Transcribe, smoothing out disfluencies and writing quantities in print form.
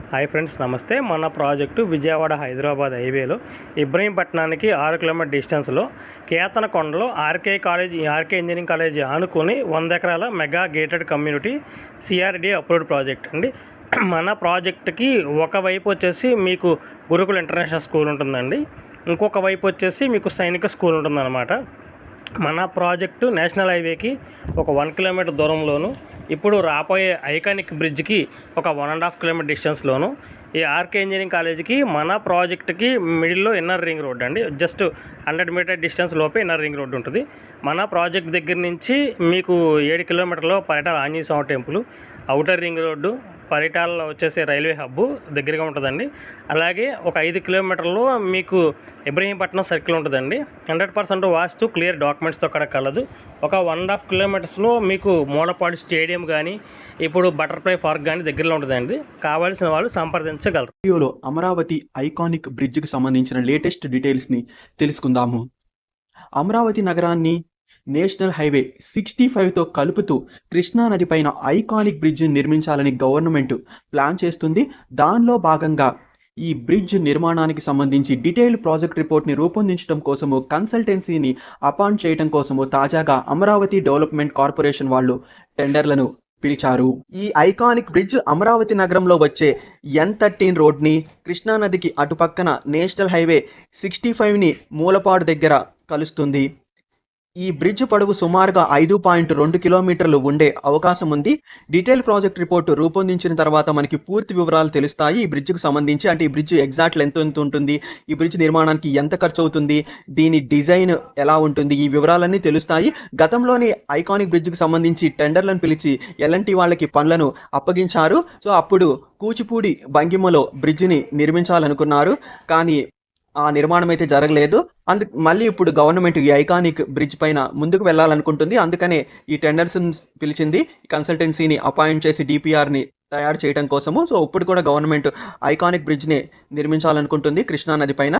Hi friends, నమస్తే. మన project Vijayawada Hyderabad హైవేలో ఇబ్రహీంపట్నానికి 6 కిలోమీటర్ డిస్టెన్స్లో కేతనకొండలో ఆర్కే ఇంజనీరింగ్ కాలేజీ ఆనుకొని 100 ఎకరాల mega gated community CRD approved project అండి. మన ప్రాజెక్టుకి ఒకవైపు వచ్చేసి మీకు గురుకుల ఇంటర్నేషనల్ స్కూల్ ఉంటుందండి, ఇంకొక వైపు వచ్చేసి మీకు సైనిక స్కూల్ ఉంటుందన్నమాట. మన ప్రాజెక్టు నేషనల్ హైవేకి ఒక 1 కిలోమీటర్ దూరంలోను, ఇప్పుడు రాబోయే ఐకానిక్ బ్రిడ్జ్కి ఒక 1.5 కిలోమీటర్ డిస్టెన్స్లోను, ఈ ఆర్కే ఇంజనీరింగ్ కాలేజీకి మన ప్రాజెక్టుకి మిడిల్లో ఇన్నర్ రింగ్ రోడ్ అండి. జస్ట్ 100 మీటర్ డిస్టెన్స్ లోపే ఇన్నర్ రింగ్ రోడ్ ఉంటుంది. మన ప్రాజెక్ట్ దగ్గర నుంచి మీకు 7 కిలోమీటర్లో పరిటాల ఆంజనేయ స్వామి టెంపుల్, అవుటర్ రింగ్ రోడ్డు, పరిటాలలో వచ్చేసి రైల్వే హబ్బు దగ్గరగా ఉంటుందండి. అలాగే ఒక 5 కిలోమీటర్లో మీకు ఇబ్రహీంపట్నం సర్కిల్ ఉంటుందండి. 100% వాస్తు క్లియర్ డాక్యుమెంట్స్తో అక్కడ కలదు. ఒక 1.5 కిలోమీటర్స్లో మీకు మూలపాడు స్టేడియం కానీ, ఇప్పుడు బటర్ఫ్లై పార్క్ కానీ దగ్గరలో ఉంటుందండి. కావాల్సిన వాళ్ళు సంప్రదించగలరు. వీడియోలో అమరావతి ఐకానిక్ బ్రిడ్జ్కి సంబంధించిన లేటెస్ట్ డీటెయిల్స్ని తెలుసుకుందాము. అమరావతి నగరాన్ని నేషనల్ హైవే 65తో కలుపుతూ కృష్ణానది పైన ఐకానిక్ బ్రిడ్జ్ నిర్మించాలని గవర్నమెంట్ ప్లాన్ చేస్తుంది. దానిలో భాగంగా ఈ బ్రిడ్జ్ నిర్మాణానికి సంబంధించి డీటెయిల్డ్ ప్రాజెక్ట్ రిపోర్ట్ని రూపొందించడం కోసము కన్సల్టెన్సీని అపాయింట్ చేయడం కోసము తాజాగా అమరావతి డెవలప్మెంట్ కార్పొరేషన్ వాళ్ళు టెండర్లను పిలిచారు. ఈ ఐకానిక్ బ్రిడ్జ్ అమరావతి నగరంలో వచ్చే N13 రోడ్ని కృష్ణానదికి అటుపక్కన నేషనల్ హైవే 65ని మూలపాడు దగ్గర కలుస్తుంది. ఈ బ్రిడ్జ్ పొడవు సుమారుగా 5.2 కిలోమీటర్లు ఉండే అవకాశం ఉంది. డీటెయిల్ ప్రాజెక్ట్ రిపోర్టు రూపొందించిన తర్వాత మనకి పూర్తి వివరాలు తెలుస్తాయి ఈ బ్రిడ్జ్కి సంబంధించి. అంటే ఈ బ్రిడ్జ్ ఎగ్జాక్ట్ లెంత్ ఎంత ఉంటుంది, ఈ బ్రిడ్జ్ నిర్మాణానికి ఎంత ఖర్చు అవుతుంది, దీని డిజైన్ ఎలా ఉంటుంది, ఈ వివరాలన్నీ తెలుస్తాయి. గతంలోని ఐకానిక్ బ్రిడ్జ్కి సంబంధించి టెండర్లను పిలిచి ఎల్ఎన్టీ వాళ్ళకి పనులను అప్పగించారు. సో అప్పుడు కూచిపూడి భంగిమలో బ్రిడ్జిని నిర్మించాలనుకున్నారు, కానీ ఆ నిర్మాణం అయితే జరగలేదు. మళ్ళీ ఇప్పుడు గవర్నమెంట్ ఈ ఐకానిక్ బ్రిడ్జ్ పైన ముందుకు వెళ్ళాలనుకుంటుంది. అందుకనే ఈ టెండర్స్ పిలిచింది, కన్సల్టెన్సీని అపాయింట్ చేసి డిపిఆర్ని తయారు చేయడం కోసము. సో ఇప్పుడు కూడా గవర్నమెంట్ ఐకానిక్ బ్రిడ్జ్ని నిర్మించాలనుకుంటుంది కృష్ణానది పైన.